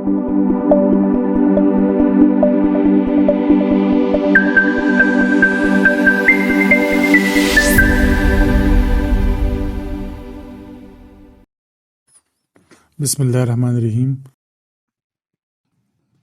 बिस्मिल्लाहिर्रहमानिर्रहीम।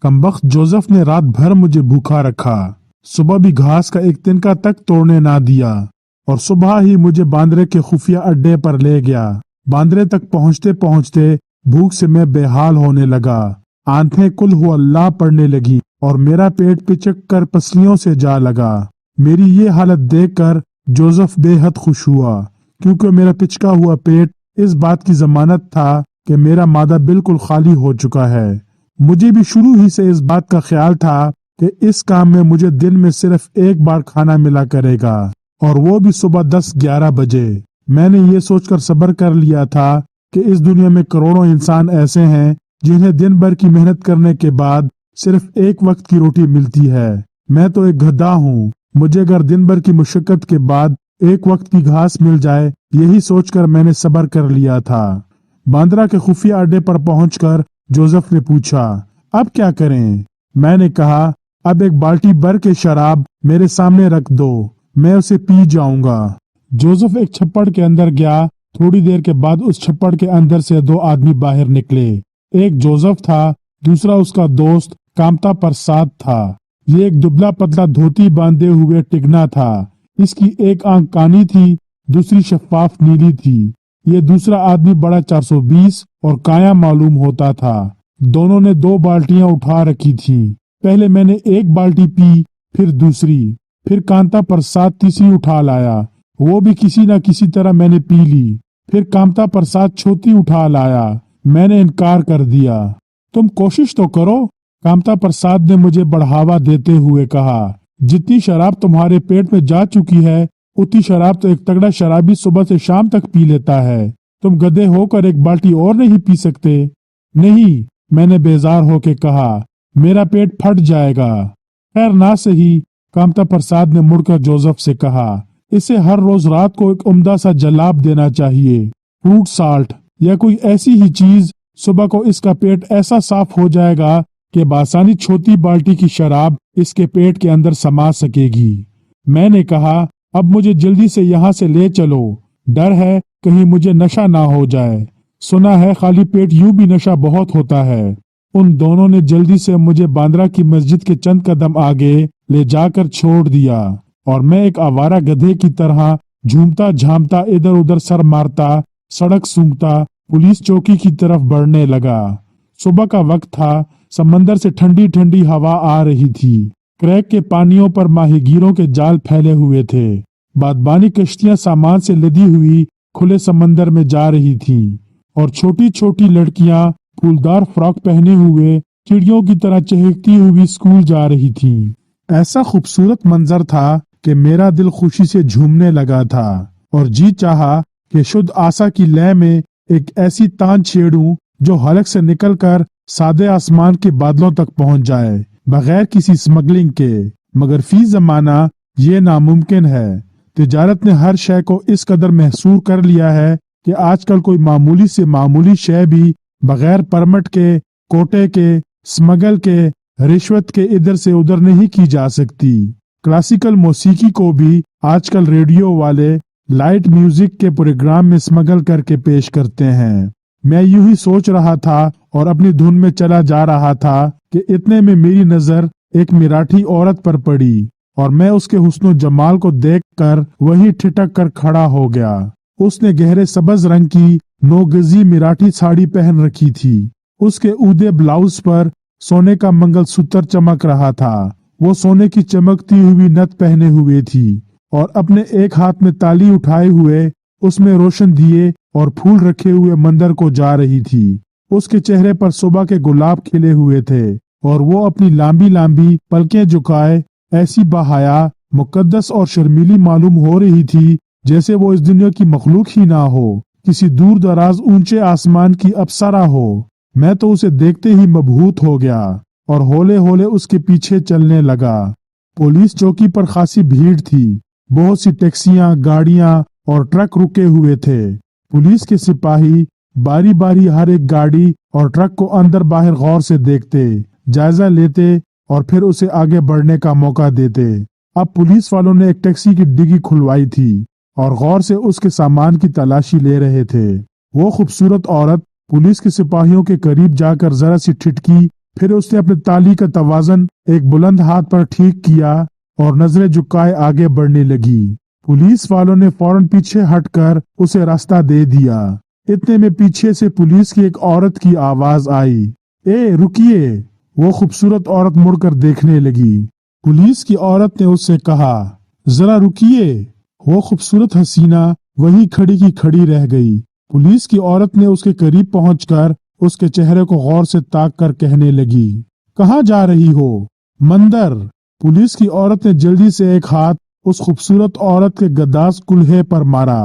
कमबख्त जोसेफ ने रात भर मुझे भूखा रखा, सुबह भी घास का एक तिनका तक तोड़ने ना दिया और सुबह ही मुझे बांद्रे के खुफिया अड्डे पर ले गया। बांद्रे तक पहुंचते पहुंचते भूख से मैं बेहाल होने लगा। आंखें कुल हु अल्लाह पड़ने लगी और मेरा पेट पिचक कर पसलियों से जा लगा। मेरी ये हालत देखकर जोसेफ बेहद खुश हुआ, क्योंकि मेरा पिचका हुआ पेट इस बात की जमानत था कि मेरा मादा बिल्कुल खाली हो चुका है। मुझे भी शुरू ही से इस बात का ख्याल था कि इस काम में मुझे दिन में सिर्फ एक बार खाना मिला करेगा, और वो भी सुबह 10-11 बजे। मैंने ये सोचकर सब्र कर लिया था कि इस दुनिया में करोड़ों इंसान ऐसे हैं जिन्हें दिन भर की मेहनत करने के बाद सिर्फ एक वक्त की रोटी मिलती है। मैं तो एक गधा हूँ, मुझे अगर दिन भर की मुशक्कत के बाद एक वक्त की घास मिल जाए, यही सोचकर मैंने सब्र कर लिया था। बांद्रा के खुफिया अड्डे पर पहुंचकर जोसेफ ने पूछा, अब क्या करें? मैंने कहा, अब एक बाल्टी भर के शराब मेरे सामने रख दो, मैं उसे पी जाऊंगा। जोसेफ एक छप्पड़ के अंदर गया। थोड़ी देर के बाद उस छप्पड़ के अंदर से 2 आदमी बाहर निकले। एक जोसेफ था, दूसरा उसका दोस्त कामता प्रसाद था। ये एक दुबला पतला धोती बांधे हुए टिगना था। इसकी एक आंख कानी थी, दूसरी शफाफ नीली थी। ये दूसरा आदमी बड़ा 420 और काया मालूम होता था। दोनों ने 2 बाल्टियां उठा रखी थीं। पहले मैंने एक बाल्टी पी, फिर दूसरी, फिर कांता प्रसाद तीसरी उठा लाया। वो भी किसी न किसी तरह मैंने पी ली। फिर कामता प्रसाद चौथी उठा लाया। मैंने इनकार कर दिया। तुम कोशिश तो करो, कामता प्रसाद ने मुझे बढ़ावा देते हुए कहा। जितनी शराब तुम्हारे पेट में जा चुकी है, उतनी शराब तो एक तगड़ा शराबी सुबह से शाम तक पी लेता है। तुम गधे होकर एक बाल्टी और नहीं पी सकते? नहीं, मैंने बेजार होकर कहा, मेरा पेट फट जाएगा। खैर ना सही, कामता प्रसाद ने मुड़कर जोसेफ से कहा, इसे हर रोज रात को एक उम्दा सा जलाब देना चाहिए, फ्रूट साल्ट या कोई ऐसी ही चीज। सुबह को इसका पेट ऐसा साफ हो जाएगा कि बासानी छोटी बाल्टी की शराब इसके पेट के अंदर समा सकेगी। मैंने कहा, अब मुझे जल्दी से यहाँ से ले चलो, डर है कहीं मुझे नशा ना हो जाए। सुना है खाली पेट यूं भी नशा बहुत होता है। उन दोनों ने जल्दी से मुझे बांद्रा की मस्जिद के चंद कदम आगे ले जाकर छोड़ दिया और मैं एक आवारा गधे की तरह झूमता झामता इधर उधर सर मारता सड़क सूंघता पुलिस चौकी की तरफ बढ़ने लगा। सुबह का वक्त था, समंदर से ठंडी ठंडी हवा आ रही थी। क्रैक के पानियों पर माहीगीरों के जाल फैले हुए थे। बादबानी कश्तियां सामान से लदी हुई खुले समंदर में जा रही थीं और छोटी छोटी लड़कियां फूलदार फ्रॉक पहने हुए चिड़ियों की तरह चहकती हुई स्कूल जा रही थीं। ऐसा खूबसूरत मंजर था कि मेरा दिल खुशी से झूमने लगा था और जी चाहा कि शुद्ध आशा की लय में एक ऐसी तान छेड़ूं जो हलक से निकलकर सादे आसमान के बादलों तक पहुंच जाए, बगैर किसी स्मगलिंग के। मगर फी जमाना ये नामुमकिन है। तिजारत ने हर शय को इस कदर महसूर कर लिया है कि आजकल कोई मामूली से मामूली शय भी बगैर परमिट के, कोटे के, स्मगल के, रिश्वत के इधर से उधर नहीं की जा सकती। क्लासिकल मौसीकी को भी आजकल रेडियो वाले लाइट म्यूजिक के प्रोग्राम में स्मगल करके पेश करते हैं। मैं यूं ही सोच रहा था और अपनी धुन में चला जा रहा था कि इतने में मेरी नजर एक मराठी औरत पर पड़ी और मैं उसके हुस्न जमाल को देखकर वही ठिठक कर खड़ा हो गया। उसने गहरे सब्ज रंग की 9 गजी मराठी साड़ी पहन रखी थी। उसके ऊदे ब्लाउज पर सोने का मंगलसूत्र चमक रहा था। वो सोने की चमकती हुई नथ पहने हुए थी और अपने एक हाथ में ताली उठाए हुए उसमें रोशन दिए और फूल रखे हुए मंदिर को जा रही थी। उसके चेहरे पर सुबह के गुलाब खिले हुए थे और वो अपनी लांबी लांबी पलकें झुकाए ऐसी बहाया, मुकद्दस और शर्मीली मालूम हो रही थी जैसे वो इस दुनिया की मखलूक ही ना हो, किसी दूर दराज ऊंचे आसमान की अप्सरा हो। मैं तो उसे देखते ही मबहूत हो गया और होले होले उसके पीछे चलने लगा। पुलिस चौकी पर खासी भीड़ थी। बहुत सी टैक्सियां, गाड़ियां और ट्रक रुके हुए थे। पुलिस के सिपाही बारी बारी हर एक गाड़ी اور ٹرک کو اندر باہر غور سے دیکھتے، جائزہ لیتے اور پھر اسے آگے بڑھنے کا موقع دیتے۔ اب پولیس والوں نے ایک ٹیکسی کی ڈگی کھلوائی تھی اور غور سے اس کے سامان کی تلاشی لے رہے تھے۔ وہ خوبصورت عورت پولیس کے سپاہیوں کے قریب جا کر ذرا سی ٹھٹکی، پھر اس نے اپنے تالی کا توازن ایک بلند ہاتھ پر ٹھیک کیا اور نظریں جھکائے آگے بڑھنے لگی۔ پولیس والوں نے فوراً پیچھے ہٹ کر اسے راستہ دے دیا۔ اتنے میں پیچھے سے پولیس کی ایک عورت کی آواز آئی، اے رکیے! وہ خوبصورت عورت مڑ کر دیکھنے لگی۔ پولیس کی عورت نے اس سے کہا، ذرا رکیے۔ وہ خوبصورت حسینہ وہیں کھڑی کی کھڑی رہ گئی۔ پولیس کی عورت نے اس کے قریب پہنچ کر اس کے چہرے کو غور سے تاک کر کہنے لگی، کہاں جا رہی ہو؟ مندر۔ پولیس کی عورت نے جلدی سے ایک ہاتھ اس خوبصورت عورت کے گداز کلہے پر مارا۔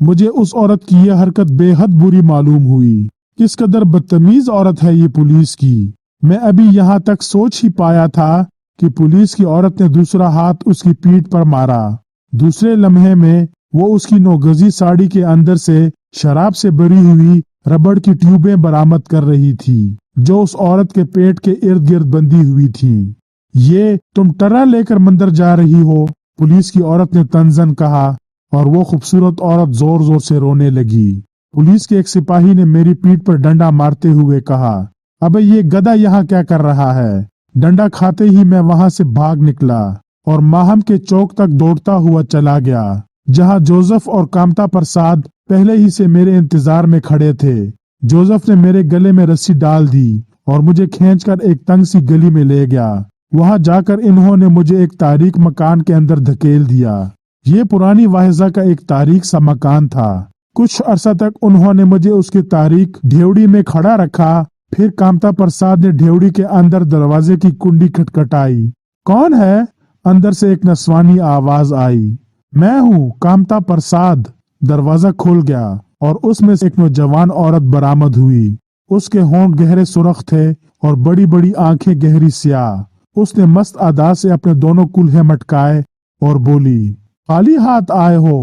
مجھے اس عورت کی یہ حرکت بے حد بری معلوم ہوئی۔ کس قدر بدتمیز عورت ہے یہ پولیس کی۔ میں ابھی یہاں تک سوچ ہی پایا تھا کہ پولیس کی عورت نے دوسرا ہاتھ اس کی پیٹھ پر مارا۔ دوسرے لمحے میں وہ اس کی نوگزی ساڑی کے اندر سے شراب سے بھری ہوئی ربڑ کی ٹیوبیں برآمد کر رہی تھی جو اس عورت کے پیٹ کے ارد گرد بندھی ہوئی تھیں۔ یہ تم ٹرا لے کر مندر جا رہی ہو؟ پولیس کی عورت نے تنزن کہا اور وہ خوبصورت عورت زور زور سے رونے لگی۔ پولیس کے ایک سپاہی نے میری پیٹھ پر ڈنڈا مارتے ہوئے کہا، ابے یہ گدھا یہاں کیا کر رہا ہے؟ ڈنڈا کھاتے ہی میں وہاں سے بھاگ نکلا اور ماہم کے چوک تک دوڑتا ہوا چلا گیا، جہاں جوزف اور کامتا پرساد پہلے ہی سے میرے انتظار میں کھڑے تھے۔ جوزف نے میرے گلے میں رسی ڈال دی اور مجھے کھینچ کر ایک تنگ سی گلی میں لے گیا۔ وہاں جا کر انہوں نے مجھے ایک تاریک مکان کے اندر دھکیل دیا۔ یہ پرانی واحضہ کا ایک تاریک سا مکان تھا۔ کچھ عرصہ تک انہوں نے مجھے اس کی تاریک ڈھیوڑی میں کھڑا رکھا۔ پھر کامتا پرساد نے ڈھیوڑی کے اندر دروازے کی کنڈی کھٹکھٹائی۔ کون ہے؟ اندر سے ایک نسوانی آواز آئی۔ میں ہوں، کامتا پرساد۔ دروازہ کھل گیا اور اس میں سے ایک نوجوان عورت برآمد ہوئی۔ اس کے ہونٹ گہرے سرخ تھے اور بڑی بڑی آنکھیں گہری سیاہ۔ اس نے مست ادا سے اپنے دونوں کلہے مٹکائے اور بولی، خالی ہاتھ آئے ہو؟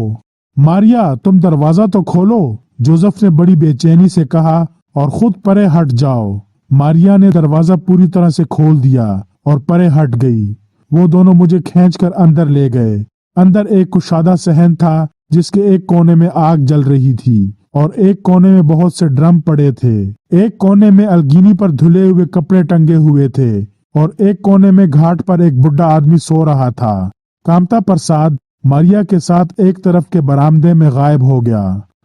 ماریا، تم دروازہ تو کھولو۔ جوزف نے بڑی بے چینی سے کہا، اور خود پرے ہٹ جاؤ۔ ماریا نے دروازہ پوری طرح سے کھول دیا اور پرے ہٹ گئی۔ وہ دونوں مجھے کھینچ کر اندر لے گئے۔ اندر ایک کشادہ صحن تھا جس کے ایک کونے میں آگ جل رہی تھی اور ایک کونے میں بہت سے ڈرم پڑے تھے۔ ایک کونے میں الگینی پر دھلے ہوئے کپڑے ٹنگے ہوئے تھے اور ایک کونے میں گھاٹ پر ایک بڈھا آدمی سو رہا تھا۔ کامتا پرساد ماریا کے ساتھ ایک طرف کے برآمدے میں غائب ہو گیا۔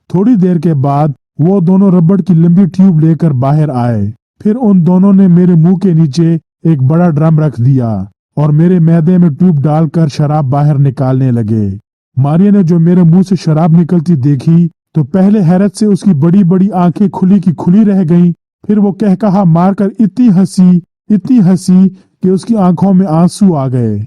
تھوڑی دیر کے بعد وہ دونوں ربڑ کی لمبی ٹیوب لے کر باہر آئے۔ پھر ان دونوں نے میرے منہ کے نیچے ایک بڑا ڈرم رکھ دیا اور میرے معدے میں ٹیوب ڈال کر شراب باہر نکالنے لگے۔ ماریا نے جو میرے منہ سے شراب نکلتی دیکھی تو پہلے حیرت سے اس کی بڑی بڑی آنکھیں کھلی کی کھلی رہ گئیں۔ پھر وہ کہا مار کر اتنی ہنسی کہ اس کی آنکھوں میں آنسو آ گئے۔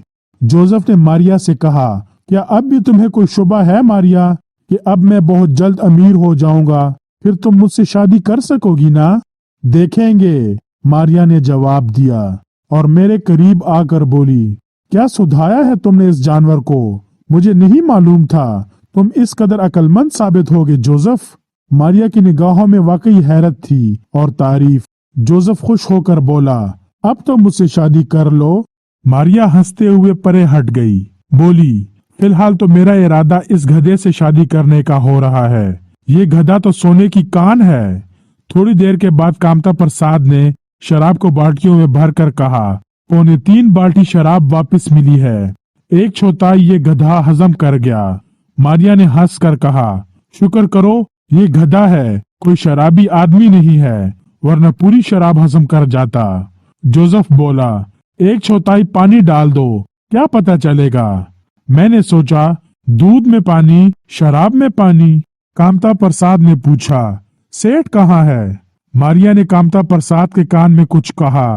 جوزف نے ماریا سے کہا، کیا اب بھی تمہیں کوئی شبہ ہے ماریا کہ اب میں بہت جلد امیر ہو جاؤں گا؟ پھر تم مجھ سے شادی کر سکو گی نا؟ دیکھیں گے، ماریا نے جواب دیا اور میرے قریب آ کر بولی، کیا سدھایا ہے تم نے اس جانور کو؟ مجھے نہیں معلوم تھا تم اس قدر عقل مند ثابت ہوگے جوزف۔ ماریا کی نگاہوں میں واقعی حیرت تھی اور تعریف۔ جوزف خوش ہو کر بولا، اب تو مجھ سے شادی کر لو۔ ماریا ہنستے ہوئے پرے ہٹ گئی، بولی، فی الحال تو میرا ارادہ اس گدھے سے شادی کرنے کا ہو رہا ہے۔ یہ گدھا تو سونے کی کان ہے۔ تھوڑی دیر کے بعد کامتا پرساد نے شراب کو بالٹیوں میں بھر کر کہا، 3.25 بالٹی شراب واپس ملی ہے۔ 1/4 یہ گدھا ہضم کر گیا۔ ماریا نے ہنس کر کہا، شکر کرو یہ گدھا ہے، کوئی شرابی آدمی نہیں ہے، ورنہ پوری شراب ہضم کر جاتا۔ جوزف بولا، 1/4 پانی ڈال دو، کیا پتہ چلے گا؟ میں نے سوچا، دودھ میں پانی، شراب میں پانی۔ کامتا پرساد نے پوچھا، سیٹ کہاں ہے؟ ماریا نے کامتا پرساد کے کان میں کچھ کہا۔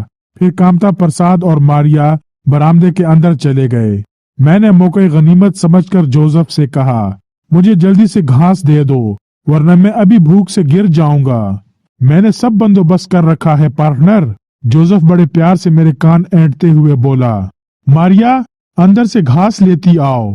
پھر کامتا پرساد اور ماریا برآمدے کے اندر چلے گئے۔ میں نے موقع غنیمت سمجھ کر جوزف سے کہا، مجھے جلدی سے گھاس دے دو ورنہ میں ابھی بھوک سے گر جاؤں گا۔ میں نے سب بندوبست کر رکھا ہے پارٹنر۔ جوزف بڑے پیار سے میرے کان اینٹتے ہوئے بولا، ماریا اندر سے گھاس لیتی آؤ۔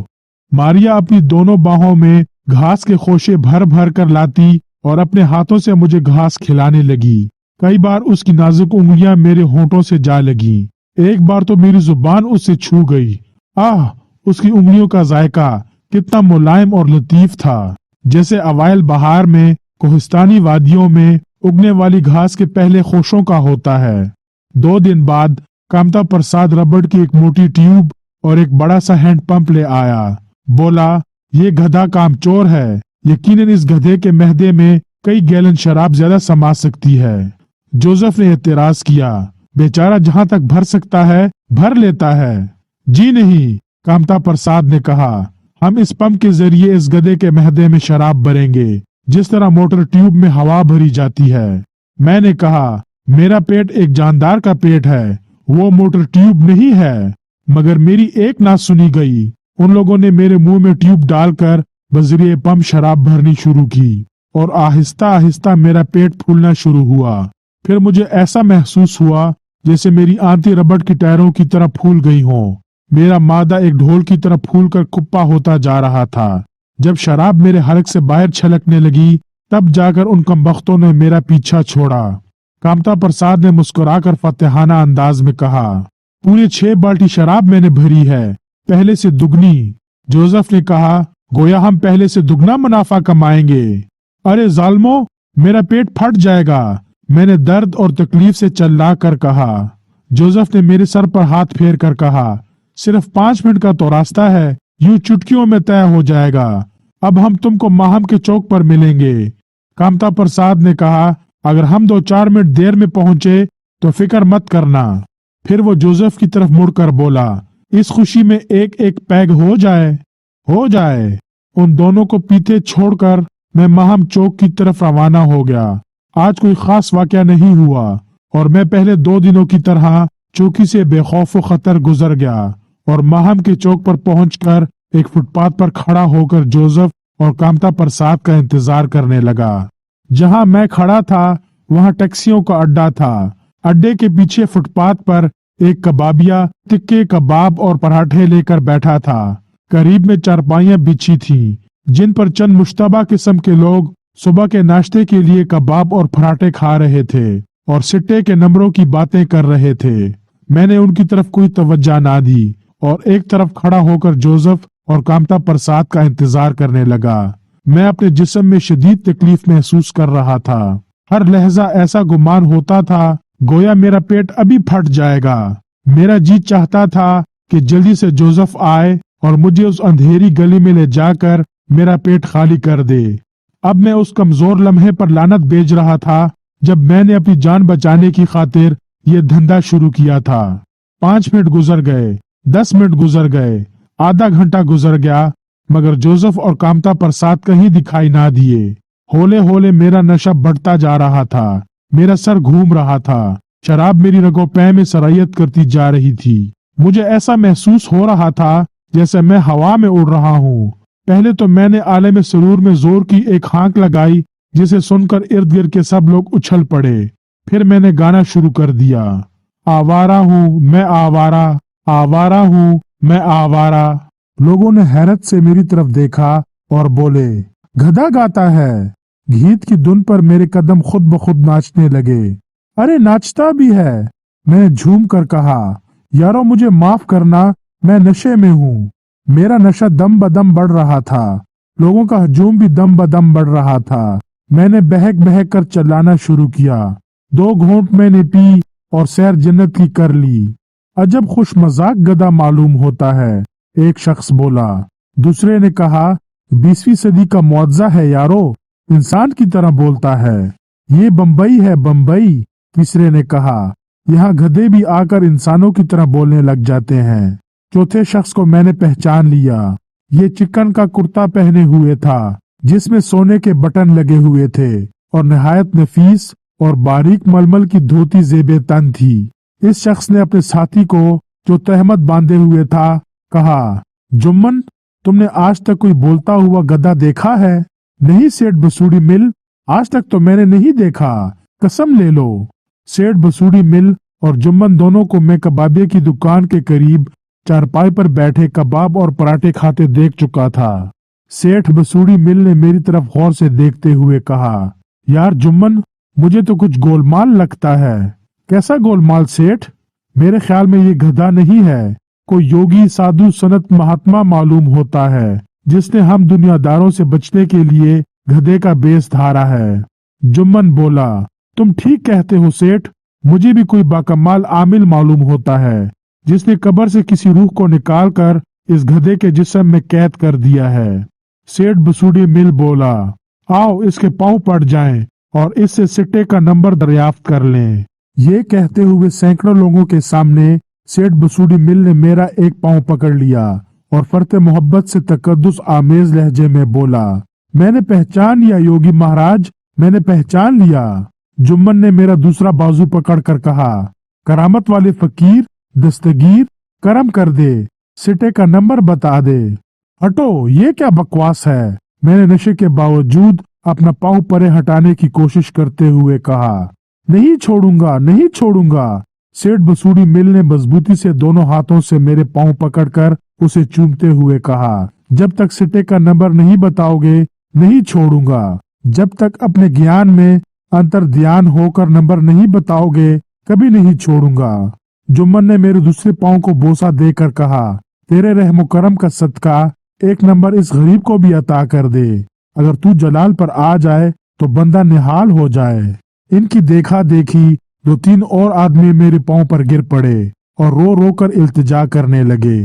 ماریا اپنی دونوں باہوں میں گھاس کے خوشے بھر بھر کر لاتی اور اپنے ہاتھوں سے مجھے گھاس کھلانے لگی۔ कई बार उसकी नाजुक उंगलियां मेरे होंठों से जा लगी। एक बार तो मेरी जुबान उससे छू गई। आह, उसकी उंगलियों का जायका कितना मुलायम और लतीफ था, जैसे अवाइल बहार में कोहिस्तानी वादियों में उगने वाली घास के पहले खोशों का होता है। 2 दिन बाद कामता प्रसाद रबड़ की एक मोटी ट्यूब और एक बड़ा सा हैंड पंप ले आया। बोला, ये गधा कामचोर है, यकीनन इस गधे के महदे में कई गैलन शराब ज्यादा समा सकती है। जोसेफ ने एतराज किया, बेचारा जहां तक भर सकता है भर लेता है। जी नहीं, कामता प्रसाद ने कहा, हम इस पंप के जरिए इस गधे के महदे में शराब भरेंगे जिस तरह मोटर ट्यूब में हवा भरी जाती है। मैंने कहा, मेरा पेट एक जानदार का पेट है, वो मोटर ट्यूब नहीं है। मगर मेरी एक ना सुनी गई। उन लोगों ने मेरे मुंह में ट्यूब डालकर बजरिए पंप शराब भरनी शुरू की और आहिस्ता आहिस्ता मेरा पेट फूलना शुरू हुआ। फिर मुझे ऐसा महसूस हुआ जैसे मेरी आंतें रबड़ की टायरों की तरह फूल गई हों। मेरा मादा एक ढोल की तरह फूलकर कुप्पा होता जा रहा था। जब शराब मेरे हलक से बाहर छलकने लगी, तब जाकर उन कमबख्तों ने मेरा पीछा छोड़ा। कामता प्रसाद ने मुस्कुराकर फतेहाना अंदाज में कहा, पूरे 6 बाल्टी शराब मैंने भरी है, पहले से दुगनी। जोसेफ ने कहा, गोया हम पहले से दुगना मुनाफा कमाएंगे। अरे जालमो, मेरा पेट फट जाएगा, मैंने दर्द और तकलीफ से चिल्ला कर कहा। जोसेफ ने मेरे सर पर हाथ फेर कर कहा, सिर्फ 5 मिनट का तो रास्ता है, यूं चुटकियों में तय हो जाएगा। अब हम तुमको माहम के चौक पर मिलेंगे। कामता प्रसाद ने कहा, अगर हम 2-4 मिनट देर में पहुंचे तो फिक्र मत करना। फिर वो जोसेफ की तरफ मुड़कर बोला, इस खुशी में एक एक पैग हो जाए। हो जाए। उन दोनों को पीछे छोड़कर मैं माहम चौक की तरफ रवाना हो गया। आज कोई खास वाकया नहीं हुआ और मैं पहले 2 दिनों की तरह चौकी से बेखौफ खतर गुजर गया और माहम के चौक पर पहुंचकर एक फुटपाथ पर खड़ा होकर जोसेफ और कामता प्रसाद का इंतजार करने लगा। जहां मैं खड़ा था वहां टैक्सियों का अड्डा था। अड्डे के पीछे फुटपाथ पर एक कबाबिया तिक्के कबाब और पराठे लेकर बैठा था। करीब में चारपाइयां बिछी थीं, जिन पर चंद मुश्तबा किस्म के लोग सुबह के नाश्ते के लिए कबाब और पराठे खा रहे थे और सिट्टे के नंबरों की बातें कर रहे थे। मैंने उनकी तरफ कोई तवज्जो ना दी और एक तरफ खड़ा होकर जोसेफ और कामता प्रसाद का इंतजार करने लगा। मैं अपने जिस्म में शदीद तकलीफ महसूस कर रहा था। हर लहजा ऐसा गुमान होता था गोया मेरा पेट अभी फट जाएगा। मेरा जी चाहता था कि जल्दी से जोसेफ आए और मुझे उस अंधेरी गली में ले जाकर मेरा पेट खाली कर दे। अब मैं उस कमजोर लम्हे पर लानत बेच रहा था जब मैंने अपनी जान बचाने की खातिर ये धंधा शुरू किया था। 5 मिनट गुजर गए, 10 मिनट गुजर गए, आधा घंटा गुजर गया, मगर जोसेफ और कामता प्रसाद कहीं दिखाई ना दिए। होले होले मेरा नशा बढ़ता जा रहा था, मेरा सर घूम रहा था, शराब मेरी रगों पैं में सरायत करती जा रही थी। मुझे ऐसा महसूस हो रहा था जैसे मैं हवा में उड़ रहा हूँ। पहले तो मैंने आलम सरूर में जोर की एक हाँक लगाई जिसे सुनकर इर्द गिर्द के सब लोग उछल पड़े। फिर मैंने गाना शुरू कर दिया, आवारा हूँ मैं आवारा, आवारा हूँ मैं आवारा। लोगों ने हैरत से मेरी तरफ देखा और बोले, गधा गाता है। गीत की धुन पर मेरे कदम खुद ब खुद नाचने लगे। अरे नाचता भी है। मैंने झूम कर कहा, यारो मुझे माफ करना, मैं नशे में हूँ। मेरा नशा दम बदम बढ़ रहा था। लोगों का हजूम भी दम बदम बढ़ रहा था। मैंने बहक बहक कर चिल्लाना शुरू किया। 2 घूंट मैंने पी और सैर जन्नत की कर ली। अजब खुश मजाक गधा मालूम होता है, एक शख्स बोला। दूसरे ने कहा, 20वीं सदी का मुआवजा है यारो, इंसान की तरह बोलता है। ये बम्बई है बम्बई, तीसरे ने कहा। यहाँ गधे भी आकर इंसानों की तरह बोलने लग जाते हैं। चौथे शख्स को मैंने पहचान लिया। ये चिकन का कुर्ता पहने हुए था जिसमें सोने के बटन लगे हुए थे और निहायत नफीस और बारीक मलमल की धोती जेबे तन थी। इस शख्स ने अपने साथी को, जो तहमत बांधे हुए था, कहा, जुम्मन, तुमने आज तक कोई बोलता हुआ गधा देखा है? नहीं सेठ बसूड़ी मिल, आज तक तो मैंने नहीं देखा, कसम ले लो। सेठ बसूड़ी मिल और जुम्मन दोनों को मैं कबाबिये की दुकान के करीब चारपाई पर बैठे कबाब और पराठे खाते देख चुका था। सेठ बसूड़ी मिल ने मेरी तरफ गौर से देखते हुए कहा, यार जुम्मन, मुझे तो कुछ गोलमाल लगता है। कैसा गोलमाल सेठ? मेरे ख्याल में ये गधा नहीं है, कोई योगी साधु सनत महात्मा मालूम होता है, जिसने हम दुनियादारों से बचने के लिए गधे का बेस धारा है। जुम्मन बोला, तुम ठीक कहते हो सेठ, मुझे भी कोई बाकमाल आमिल मालूम होता है, जिसने कब्र से किसी रूह को निकाल कर इस गधे के जिस्म में कैद कर दिया है। सेठ बसूड़ी मिल बोला, आओ इसके पांव पड़ जाएं और इससे सिट्टे का नंबर दरियाफ्त कर लें। ये कहते हुए सैकड़ों लोगों के सामने सेठ बसूड़ी मिल ने मेरा एक पांव पकड़ लिया और फरते मोहब्बत से तकद्दुस आमेज लहजे में बोला, मैंने पहचान लिया योगी महाराज, मैंने पहचान लिया। जुम्मन ने मेरा दूसरा बाजू पकड़ कर कहा, करामत वाले फकीर दस्तगीर, करम कर दे, सिटे का नंबर बता दे। हटो, ये क्या बकवास है? मैंने नशे के बावजूद अपना पांव परे हटाने की कोशिश करते हुए कहा। नहीं छोड़ूंगा, नहीं छोड़ूंगा। सेठ बसूड़ी मिल ने मजबूती से दोनों हाथों से मेरे पांव पकड़कर उसे चूमते हुए कहा, जब तक सिटे का नंबर नहीं बताओगे नहीं छोड़ूंगा। जब तक अपने ज्ञान में अंतर ध्यान होकर नंबर नहीं बताओगे कभी नहीं छोड़ूंगा। जुम्मन ने मेरे दूसरे पांव को बोसा देकर कहा, तेरे रहमो करम का सदका एक नंबर इस गरीब को भी अता कर दे। अगर तू जलाल पर आ जाए तो बंदा निहाल हो जाए। इनकी देखा देखी 2-3 और आदमी मेरे पांव पर गिर पड़े और रो रो कर इल्तिजा करने लगे।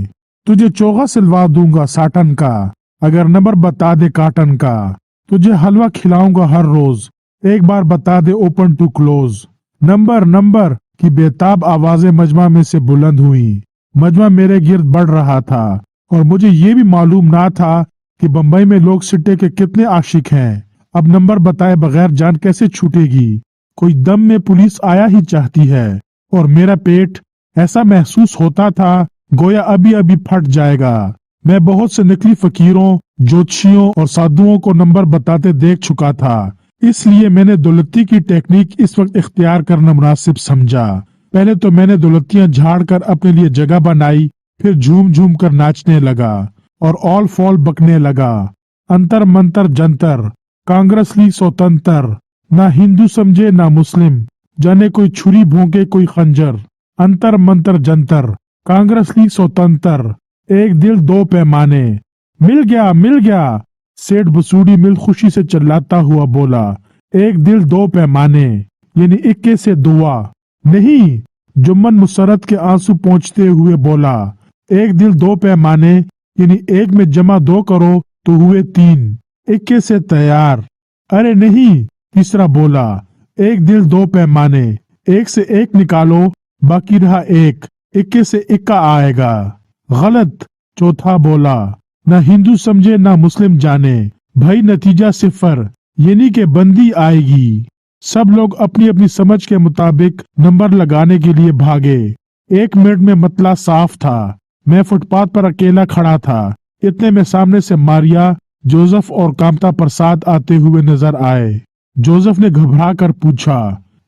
तुझे चोगा सिलवा दूंगा साटन का, अगर नंबर बता दे काटन का। तुझे हलवा खिलाऊंगा हर रोज, एक बार बता दे open to close. Number number की बेताब आवाजें मजमा में से बुलंद हुई। मजमा मेरे गिर्द बढ़ रहा था और मुझे ये भी मालूम ना था कि बंबई में लोग सिट्टे के कितने आशिक हैं। अब नंबर बताए बगैर जान कैसे छूटेगी? कोई दम में पुलिस आया ही चाहती है और मेरा पेट ऐसा महसूस होता था गोया अभी अभी फट जाएगा। मैं बहुत से नकली फकीरों, ज्योतिषियों और साधुओं को नंबर बताते देख चुका था, इसलिए मैंने दौलती की टेक्निक इस वक्त इख्तियार करना मुनासिब समझा। पहले तो मैंने दौलतियां झाड़ कर अपने लिए जगह बनाई, फिर झूम झूम कर नाचने लगा और ऑल फॉल बकने लगा। अंतर मंतर जंतर, कांग्रेस ली स्वतंत्र, ना हिंदू समझे ना मुस्लिम, जाने कोई छुरी भोंके कोई खंजर। अंतर मंतर जंतर, कांग्रेस ली स्वतंत्र, एक दिल दो पैमाने। मिल गया मिल गया, सेठ बसूड़ी मिल खुशी से चिल्लाता हुआ बोला, एक दिल दो पैमाने यानी इक्के से दुआ नहीं। जुम्मन मुसरत के आंसू पोंछते हुए बोला, एक दिल दो पैमाने यानी एक में जमा 2 करो तो हुए 3, इक्के से तैयार। अरे नहीं, तीसरा बोला, एक दिल दो पैमाने, एक से एक निकालो बाकी रहा एक, इक्के से इक्का आएगा। गलत, चौथा बोला, ना हिंदू समझे ना मुस्लिम जाने, भाई नतीजा 0 यानी के बंदी आएगी। सब लोग अपनी अपनी समझ के मुताबिक नंबर लगाने के लिए भागे। 1 मिनट में मतला साफ था। मैं फुटपाथ पर अकेला खड़ा था। इतने में सामने से मारिया, जोसेफ और कामता प्रसाद आते हुए नजर आए। जोसेफ ने घबरा कर पूछा,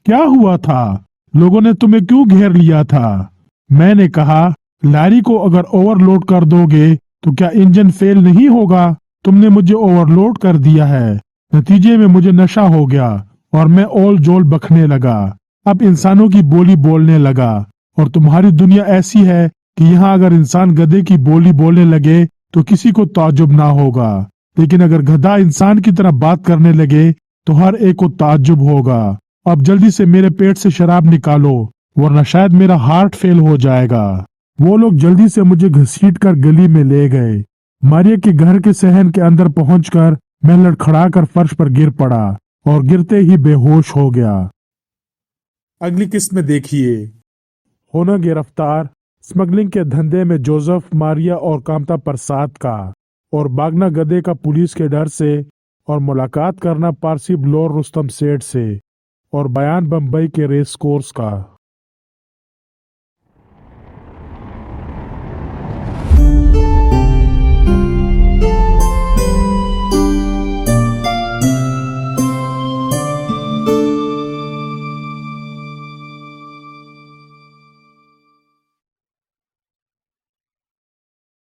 क्या हुआ था? लोगों ने तुम्हें क्यों घेर लिया था? मैंने कहा, लारी को अगर ओवरलोड कर दोगे तो क्या इंजन फेल नहीं होगा? तुमने मुझे ओवरलोड कर दिया है, नतीजे में मुझे नशा हो गया और मैं ओल जोल बकने लगा। अब इंसानों की बोली बोलने लगा और तुम्हारी दुनिया ऐसी है कि यहाँ अगर इंसान गधे की बोली बोलने लगे तो किसी को ताज्जुब ना होगा, लेकिन अगर गधा इंसान की तरह बात करने लगे तो हर एक को ताज्जुब होगा। अब जल्दी से मेरे पेट से शराब निकालो वरना शायद मेरा हार्ट फेल हो जाएगा। वो लोग जल्दी से मुझे घसीट कर गली में ले गए। मारिया के घर के सहन के अंदर पहुंचकर मैं लड़खड़ाकर फर्श पर गिर पड़ा और गिरते ही बेहोश हो गया। अगली किस्त में देखिए, होना गिरफ्तार स्मगलिंग के धंधे में जोसेफ, मारिया और कामता प्रसाद का, और भागना गधे का पुलिस के डर से, और मुलाकात करना पारसी ब्लोर रुस्तम सेठ से, और बयान बम्बई के रेस कोर्स का।